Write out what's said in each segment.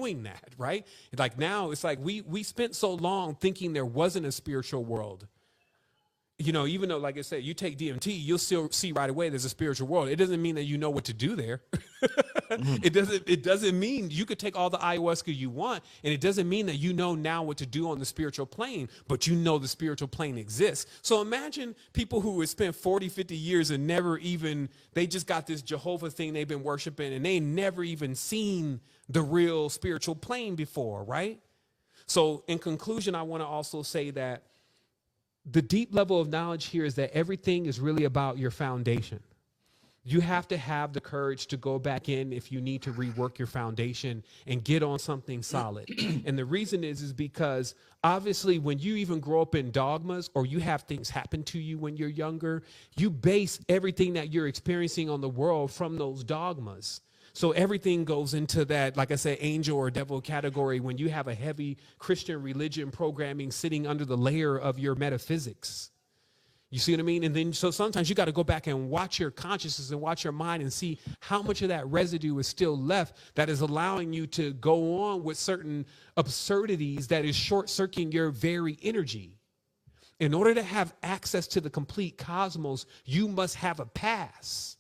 doing that, right? Like now it's like we spent so long thinking there wasn't a spiritual world. You know, even though, like I said, you take DMT, you'll still see right away there's a spiritual world. It doesn't mean that you know what to do there. It doesn't mean you could take all the ayahuasca you want, and it doesn't mean that you know now what to do on the spiritual plane, but you know the spiritual plane exists. So imagine people who would spend 40, 50 years and never even, they just got this Jehovah thing they've been worshiping, and they never even seen the real spiritual plane before, right? So in conclusion, I want to also say that the deep level of knowledge here is that everything is really about your foundation. You have to have the courage to go back in if you need to rework your foundation and get on something solid. And the reason is because obviously when you even grow up in dogmas or you have things happen to you when you're younger, you base everything that you're experiencing on the world from those dogmas. So everything goes into that, like I said, angel or devil category when you have a heavy Christian religion programming sitting under the layer of your metaphysics. You see what I mean? And then so sometimes you got to go back and watch your consciousness and watch your mind and see how much of that residue is still left that is allowing you to go on with certain absurdities that is short-circuiting your very energy. In order to have access to the complete cosmos, you must have a pass.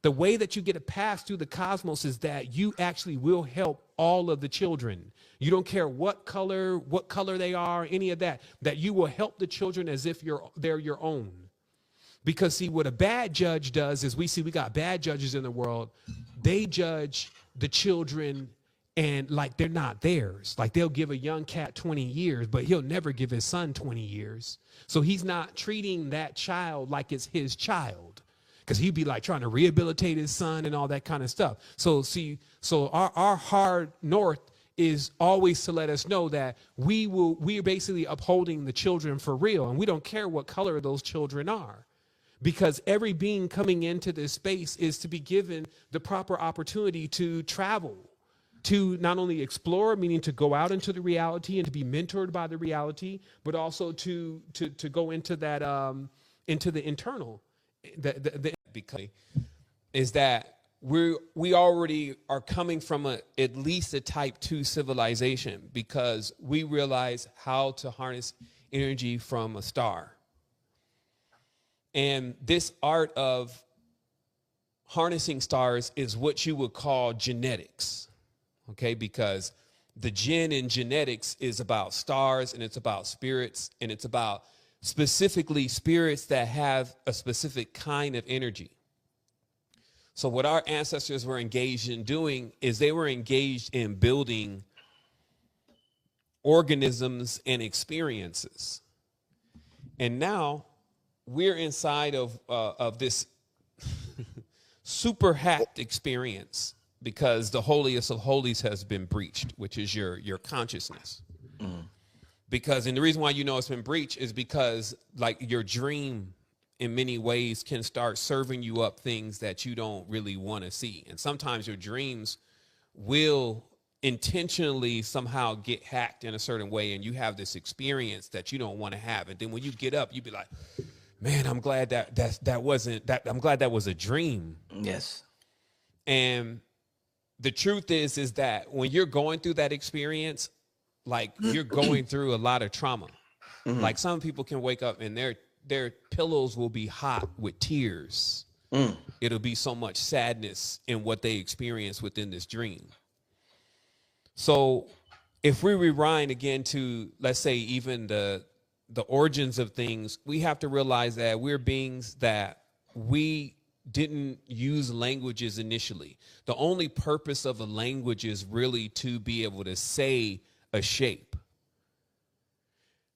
The way that you get a pass through the cosmos is that you actually will help all of the children. You don't care what color they are, any of that, that you will help the children as if they're your own. Because see, what a bad judge does is we got bad judges in the world. They judge the children and like they're not theirs. Like they'll give a young cat 20 years, but he'll never give his son 20 years. So he's not treating that child like it's his child. Because he'd be like trying to rehabilitate his son and all that kind of stuff. So see, our hard north is always to let us know that we're basically upholding the children for real. And we don't care what color those children are. Because every being coming into this space is to be given the proper opportunity to travel, to not only explore, meaning to go out into the reality and to be mentored by the reality, but also to go into that, into the internal. Because is that we already are coming from at least a type 2 civilization because we realize how to harness energy from a star. And this art of harnessing stars is what you would call genetics, okay? Because the gen in genetics is about stars and it's about spirits and it's about specifically spirits that have a specific kind of energy. So what our ancestors were engaged in doing is they were engaged in building organisms and experiences. And now we're inside of this super hacked experience because the holiest of holies has been breached, which is your consciousness. Mm. Because, and the reason why you know it's been breached is because like your dream in many ways can start serving you up things that you don't really want to see. And sometimes your dreams will intentionally somehow get hacked in a certain way and you have this experience that you don't want to have. And then when you get up, you be like, man, I'm glad that wasn't that. I'm glad that was a dream. Yes. And the truth is that when you're going through that experience, like you're going through a lot of trauma. Mm-hmm. Like some people can wake up and their pillows will be hot with tears. Mm. It'll be so much sadness in what they experience within this dream. So if we rewind again to, let's say, even the origins of things, we have to realize that we're beings that we didn't use languages initially. The only purpose of a language is really to be able to say a shape.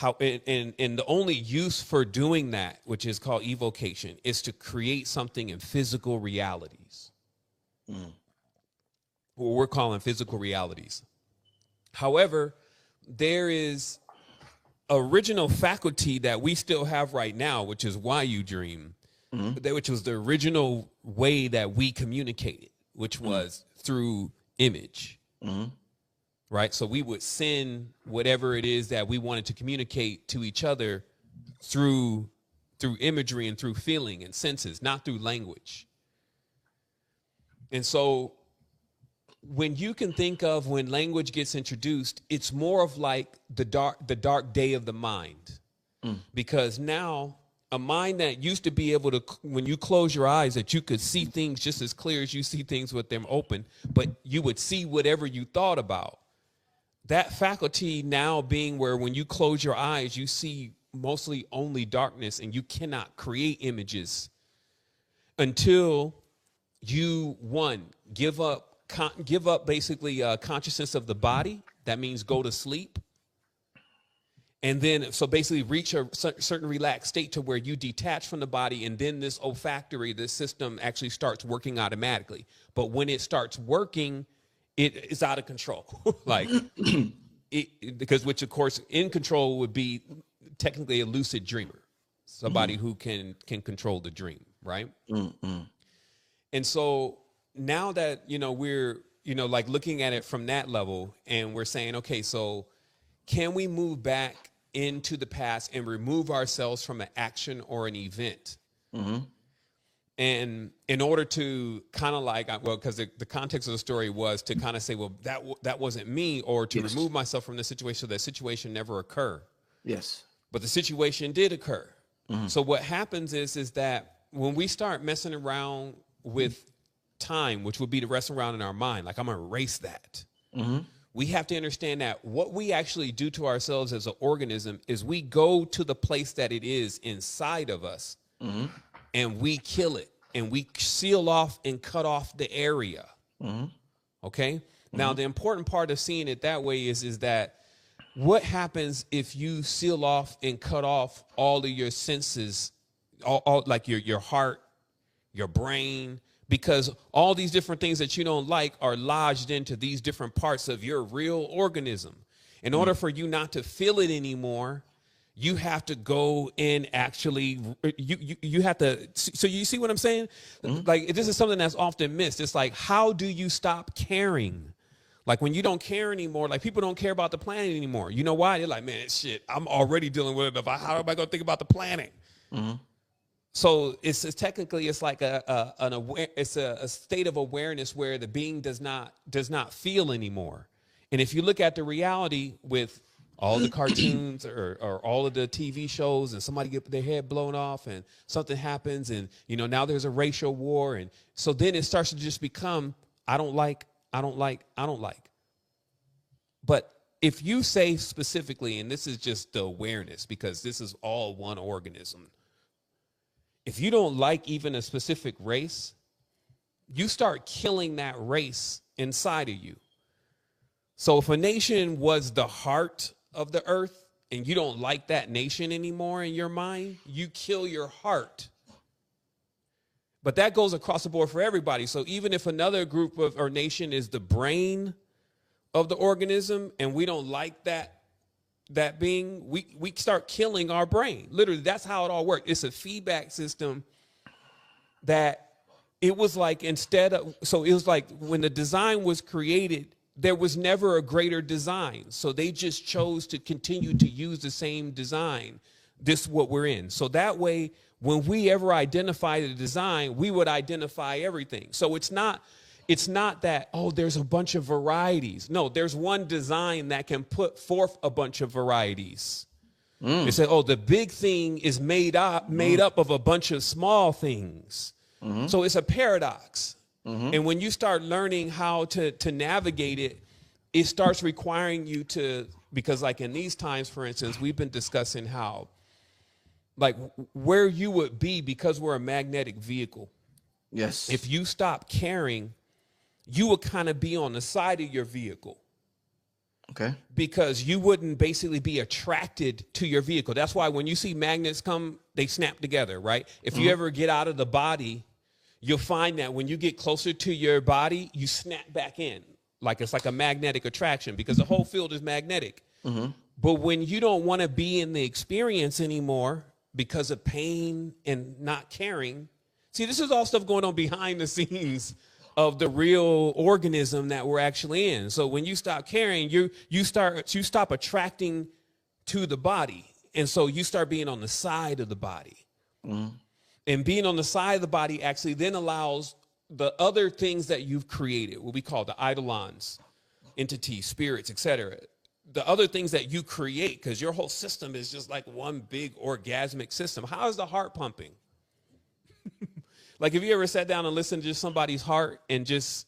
And the only use for doing that, which is called evocation, is to create something in physical realities. Mm. What we're calling physical realities. However, there is original faculty that we still have right now, which is why you dream, which was the original way that we communicated, which was through image. Mm-hmm. Right. So we would send whatever it is that we wanted to communicate to each other through imagery and through feeling and senses, not through language. And so when you can think of when language gets introduced, it's more of like the dark day of the mind. Because now a mind that used to be able to, when you close your eyes, that you could see things just as clear as you see things with them open, but you would see whatever you thought about. That faculty now being where when you close your eyes, you see mostly only darkness, and you cannot create images until you, one, give up basically consciousness of the body. That means go to sleep. And then, so basically reach a certain relaxed state to where you detach from the body, and then this olfactory, this system actually starts working automatically. But when it starts working, it is out of control. Like, because which of course in control would be technically a lucid dreamer, somebody who can control the dream, right? And so now that, we're, like looking at it from that level, and we're saying, okay, so can we move back into the past and remove ourselves from an action or an event? And in order to kind of like, well, because the context of the story was to kind of say, well, that wasn't me, or to remove myself from the situation so that situation never occur. Yes. But the situation did occur. So what happens is that when we start messing around with time, which would be to rest around in our mind, like I'm going to erase that. We have to understand that what we actually do to ourselves as an organism is we go to the place that it is inside of us, and we kill it, and we seal off and cut off the area. Okay. Now, the important part of seeing it that way is that what happens if you seal off and cut off all of your senses, all like your heart, your brain, because all these different things that you don't like are lodged into these different parts of your real organism. In order for you not to feel it anymore, you have to go and actually, you have to, so you see what I'm saying? Like, this is something that's often missed. It's like, how do you stop caring? Like, when you don't care anymore, like people don't care about the planet anymore. You know why? They're like, man, shit, I'm already dealing with it. How am I going to think about the planet? So it's technically, it's like it's a state of awareness where the being does not feel anymore. And if you look at the reality with all the cartoons or all of the TV shows, and somebody get their head blown off and something happens, and now there's a racial war, and so then it starts to just become I don't like. But if you say specifically, and this is just the awareness, because this is all one organism. If you don't like even a specific race, you start killing that race inside of you. So if a nation was the heart of the earth and you don't like that nation anymore in your mind, you kill your heart. But that goes across the board for everybody. So even if another group of or nation is the brain of the organism and we don't like that being, we start killing our brain. Literally, that's how it all works. It's a feedback system that it was like so it was like when the design was created, there was never a greater design. So they just chose to continue to use the same design. This is what we're in. So that way, when we ever identify the design, we would identify everything. So it's not that, oh, there's a bunch of varieties. No, there's one design that can put forth a bunch of varieties. They say, oh, the big thing is made up of a bunch of small things. So it's a paradox. And when you start learning how to navigate it, it starts requiring you to, because like in these times, for instance, we've been discussing how, like where you would be, because we're a magnetic vehicle. Yes. If you stop caring, you would kind of be on the side of your vehicle. Okay. Because you wouldn't basically be attracted to your vehicle. That's why when you see magnets come, they snap together, right? If you ever get out of the body, you'll find that when you get closer to your body, you snap back in. Like it's like a magnetic attraction, because the whole field is magnetic. But when you don't want to be in the experience anymore because of pain and not caring, see, this is all stuff going on behind the scenes of the real organism that we're actually in. So when you stop caring, you stop attracting to the body. And so you start being on the side of the body. And being on the side of the body actually then allows the other things that you've created, what we call the eidolons, entities, spirits, etc. The other things that you create, because your whole system is just like one big orgasmic system. How is the heart pumping? Like, have you ever sat down and listened to just somebody's heart and just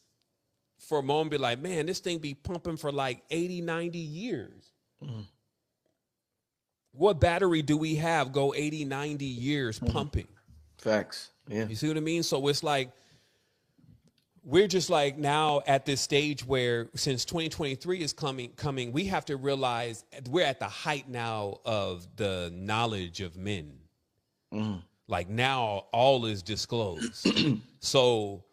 for a moment be like, man, this thing be pumping for like 80, 90 years. What battery do we have go 80, 90 years pumping? Facts. Yeah. You see what I mean? So it's like, we're just like now at this stage where since 2023 is coming, we have to realize we're at the height now of the knowledge of men. Like now all is disclosed. So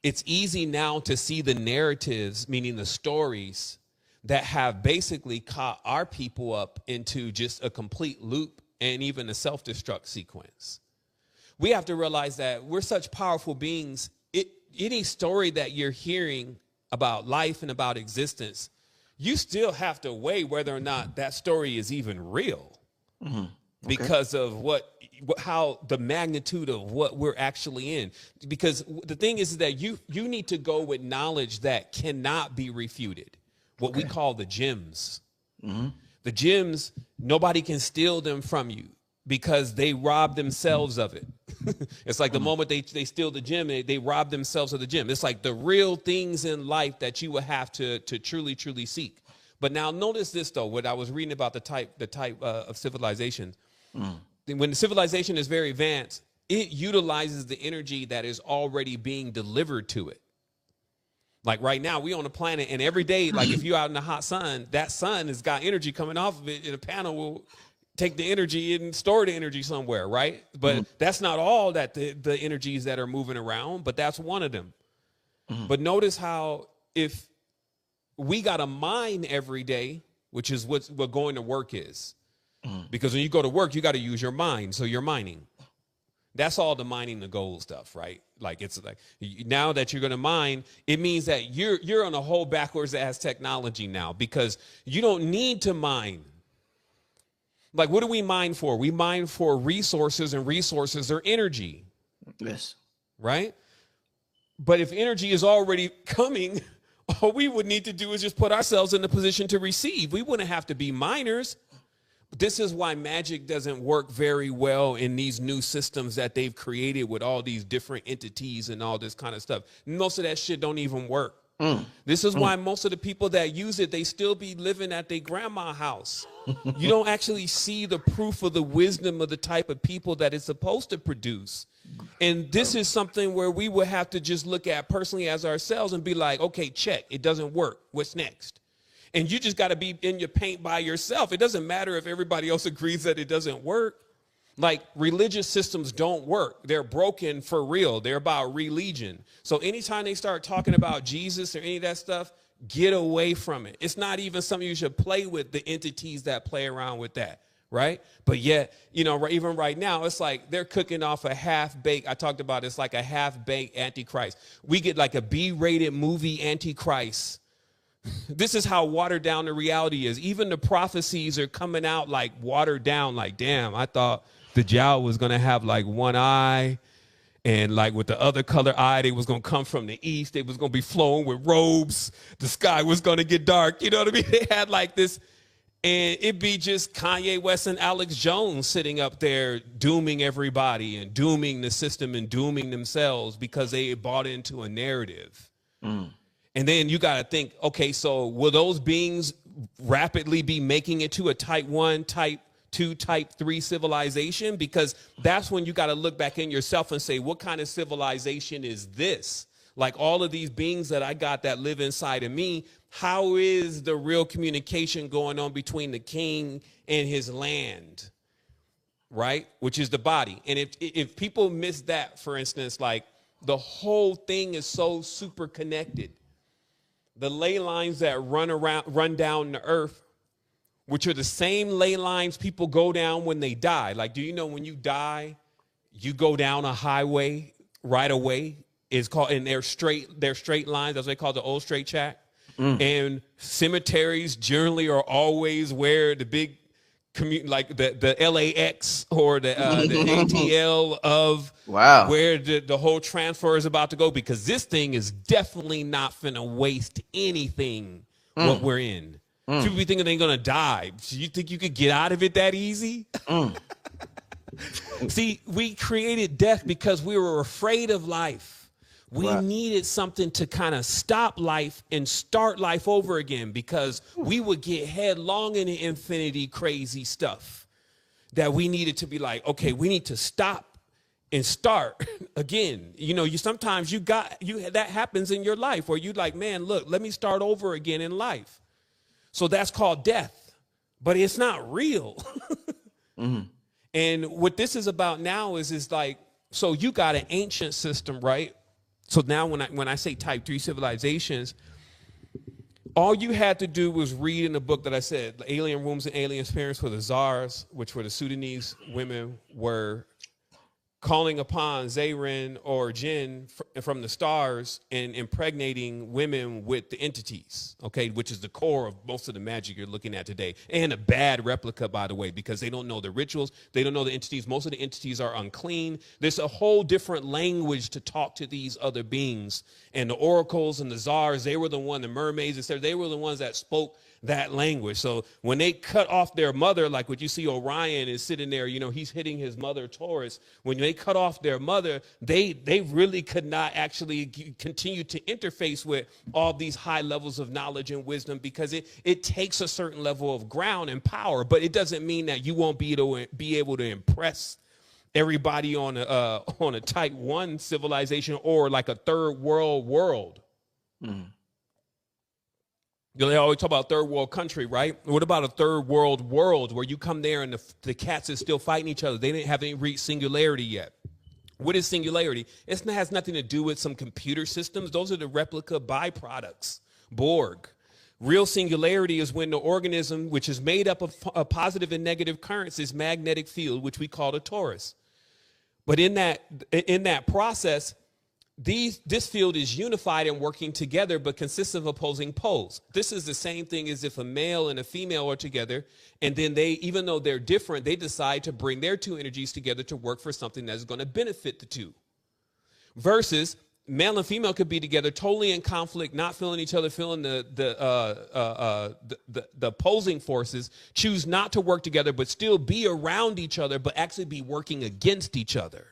it's easy now to see the narratives, meaning the stories that have basically caught our people up into just a complete loop and even a self-destruct sequence. We have to realize that we're such powerful beings. Any story that you're hearing about life and about existence, you still have to weigh whether or not that story is even real. Because of how the magnitude of what we're actually in. Because the thing is that you need to go with knowledge that cannot be refuted. What we call the gems. The gems, nobody can steal them from you because they rob themselves of it. It's like the moment they steal the gem, they rob themselves of the gem. It's like the real things in life that you will have to truly, truly seek. But now notice this though, what I was reading about the type of civilization. When the civilization is very advanced, it utilizes the energy that is already being delivered to it. Like right now, we on a planet, and every day, like if you're out in the hot sun, that sun has got energy coming off of it, and a panel will take the energy and store the energy somewhere, right? But that's not all that the energies that are moving around, but that's one of them. But notice how if we got to mine every day, which is what going to work is. Because when you go to work, you got to use your mind. So you're mining. That's all the mining the gold stuff, right? Like it's like now that you're going to mine, it means that you're on a whole backwards ass technology now because you don't need to mine. Like what do we mine for? We mine for resources, and resources are energy. Yes. Right? But if energy is already coming, all we would need to do is just put ourselves in the position to receive. We wouldn't have to be miners. This is why magic doesn't work very well in these new systems that they've created with all these different entities and all this kind of stuff. Most of that shit don't even work. This is why most of the people that use it, they still be living at their grandma's house. You don't actually see the proof of the wisdom of the type of people that it's supposed to produce. And this is something where we would have to just look at personally as ourselves and be like, okay, check, it doesn't work. What's next? And you just got to be in your paint by yourself. It doesn't matter if everybody else agrees that it doesn't work. Like religious systems don't work. They're broken for real. They're about religion. So anytime they start talking about Jesus or any of that stuff, get away from it. It's not even something you should play with, the entities that play around with that. Right. But yet, you know, even right now, it's like they're cooking off a half-baked. I talked about it's like a half-baked Antichrist. We get like a B-rated movie Antichrist. This is how watered down the reality is. Even the prophecies are coming out like watered down. Like, damn, I thought the Dajjal was going to have like one eye. And like with the other color eye, they was going to come from the east. They was going to be flowing with robes. The sky was going to get dark. You know what I mean? They had like this. And it'd be just Kanye West and Alex Jones sitting up there dooming everybody and dooming the system and dooming themselves because they bought into a narrative. And then you got to think, okay, so will those beings rapidly be making it to a type 1, type 2, type 3 civilization? Because that's when you got to look back in yourself and say, what kind of civilization is this? Like all of these beings that I got that live inside of me, how is the real communication going on between the king and his land, right? Which is the body. And if people miss that, for instance, like the whole thing is so super connected. The ley lines that run down the earth, which are the same ley lines people go down when they die. Like, do you know when you die, you go down a highway right away? It's called, and they're straight lines. That's what they call the old straight track. And cemeteries generally are always where the big like the LAX or the ATL of where the whole transfer is about to go, because this thing is definitely not finna waste anything what we're in. People be thinking they're gonna die. You think you could get out of it that easy? See, we created death because we were afraid of life. We needed something to kind of stop life and start life over again, because we would get headlong into infinity crazy stuff that we needed to be like, okay, we need to stop and start again. You know, sometimes that happens in your life where you like, man, look, let me start over again in life. So that's called death, but it's not real. And what this is about now is like, so you got an ancient system, right? So now when I say type 3 civilizations, all you had to do was read in the book that I said, the Alien Wombs and Alien Spirits, for the Tsars, which were the Sudanese women, were calling upon Zarin or Jinn from the stars and impregnating women with the entities, okay, which is the core of most of the magic you're looking at today. And a bad replica, by the way, because they don't know the rituals. They don't know the entities. Most of the entities are unclean. There's a whole different language to talk to these other beings. And the oracles and the czars, they were the mermaids, etc. They were the ones that spoke that language. So when they cut off their mother, like what you see Orion is sitting there, you know, he's hitting his mother Taurus. When they cut off their mother, they really could not actually continue to interface with all these high levels of knowledge and wisdom, because it takes a certain level of ground and power, but it doesn't mean that you won't be able to impress everybody on a type 1 civilization or like a third world. You know, they always talk about third world country, right? What about a third world where you come there and the cats is still fighting each other? They haven't reached singularity yet. What is singularity? It has nothing to do with some computer systems. Those are the replica byproducts, Borg. Real singularity is when the organism, which is made up of positive and negative currents, is magnetic field, which we call a torus. But in that process, this field is unified and working together, but consists of opposing poles. This is the same thing as if a male and a female are together, and then even though they're different, they decide to bring their two energies together to work for something that is going to benefit the two. Versus male and female could be together totally in conflict, not feeling each other, feeling the opposing forces, choose not to work together, but still be around each other, but actually be working against each other.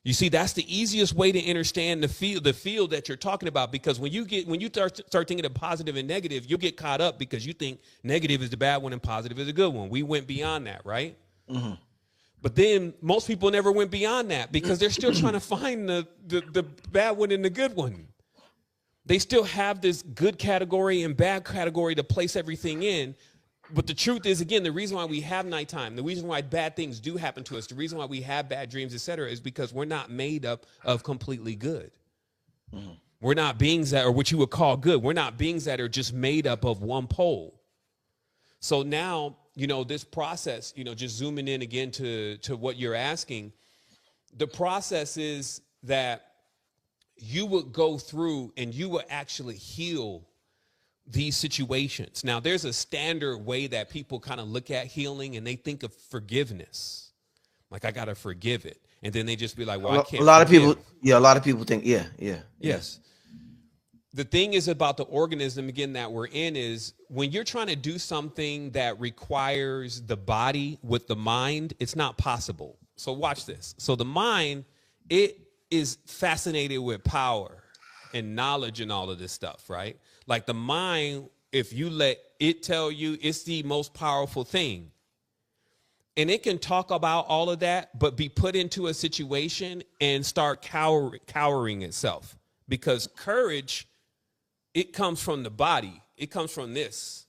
You see, that's the easiest way to understand the field that you're talking about, because when you start thinking of positive and negative, you'll get caught up because you think negative is the bad one and positive is the good one. We went beyond that, right? Mm-hmm. But then most people never went beyond that because they're still trying to find the bad one and the good one. They still have this good category and bad category to place everything in. But the truth is, again, the reason why we have nighttime, the reason why bad things do happen to us, the reason why we have bad dreams, etc., is because we're not made up of completely good. Mm-hmm. We're not beings that are what you would call good. We're not beings that are just made up of one pole. So now, you know, this process, you know, just zooming in again to what you're asking, the process is that you would go through and you will actually heal these situations. Now, there's a standard way that people kind of look at healing, and they think of forgiveness. Like, I got to forgive it. And then they just be like, well, I can't. A lot of people think, yes. The thing is about the organism, again, that we're in is when you're trying to do something that requires the body with the mind, it's not possible. So watch this. So the mind, it is fascinated with power and knowledge and all of this stuff, right? Like the mind, if you let it tell you, it's the most powerful thing. And it can talk about all of that, but be put into a situation and start cowering itself. Because courage, it comes from the body. It comes from this,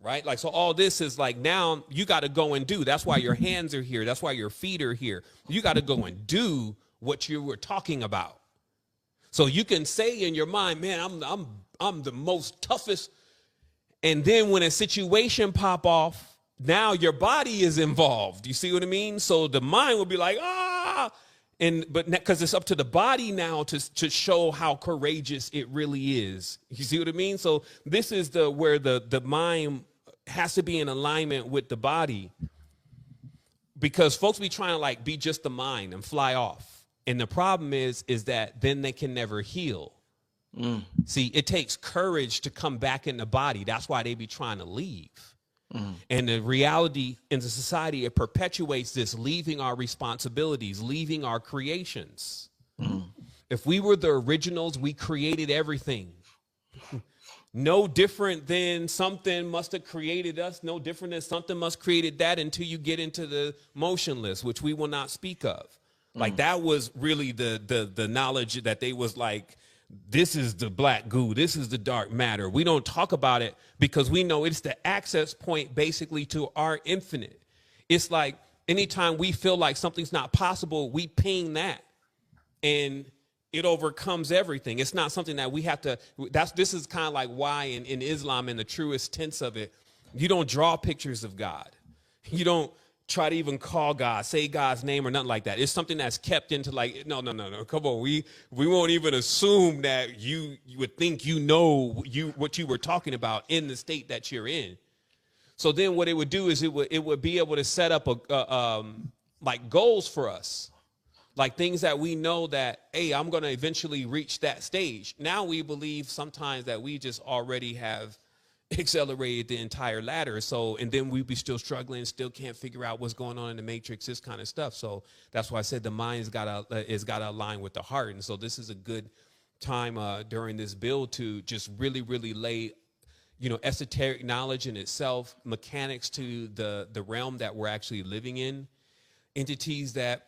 right? Like, so all this is like, now you got to go and do. That's why your hands are here. That's why your feet are here. You got to go and do what you were talking about. So you can say in your mind, man, I'm the most toughest. And then when a situation pop off, now your body is involved. You see what I mean? So the mind will be like, but because it's up to the body now to show how courageous it really is. You see what I mean? So this is where the mind has to be in alignment with the body, because folks be trying to like be just the mind and fly off. And the problem is that then they can never heal. See, it takes courage to come back in the body. That's why they be trying to leave. And the reality in the society, it perpetuates this leaving our responsibilities, leaving our creations. If we were the originals, we created everything. No different than something must have created us. No different than something must created that, until you get into the motionless, which we will not speak of. Like that was really the knowledge that they was like, this is the black goo, this is the dark matter. We don't talk about it because we know it's the access point basically to our infinite. It's like anytime we feel like something's not possible, we ping that and it overcomes everything. It's not something that we have to, this is kind of like why in Islam, in the truest tense of it, you don't draw pictures of God. You don't try to even call God, say God's name or nothing like that. It's something that's kept into like, no. Come on, we won't even assume that you would think you know what you were talking about in the state that you're in. So then what it would do is it would be able to set up like goals for us, like things that we know that, hey, I'm going to eventually reach that stage. Now we believe sometimes that we just already have accelerated the entire ladder. So, and then we'd be still struggling, still can't figure out what's going on in the matrix, this kind of stuff. So that's why I said the mind's got to align with the heart. And so this is a good time during this build to just really, really lay, esoteric knowledge in itself, mechanics to the realm that we're actually living in, entities that,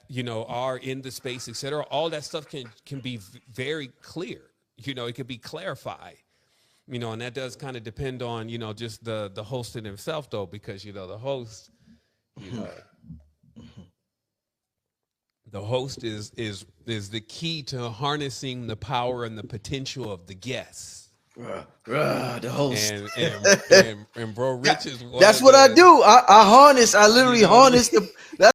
are in the space, et cetera. All that stuff can be very clear. It can be clarified. And that does kind of depend on, just the host in himself, though, because, the host, the host is the key to harnessing the power and the potential of the guests. The host. And Bro Rich is that's what I do. I literally harness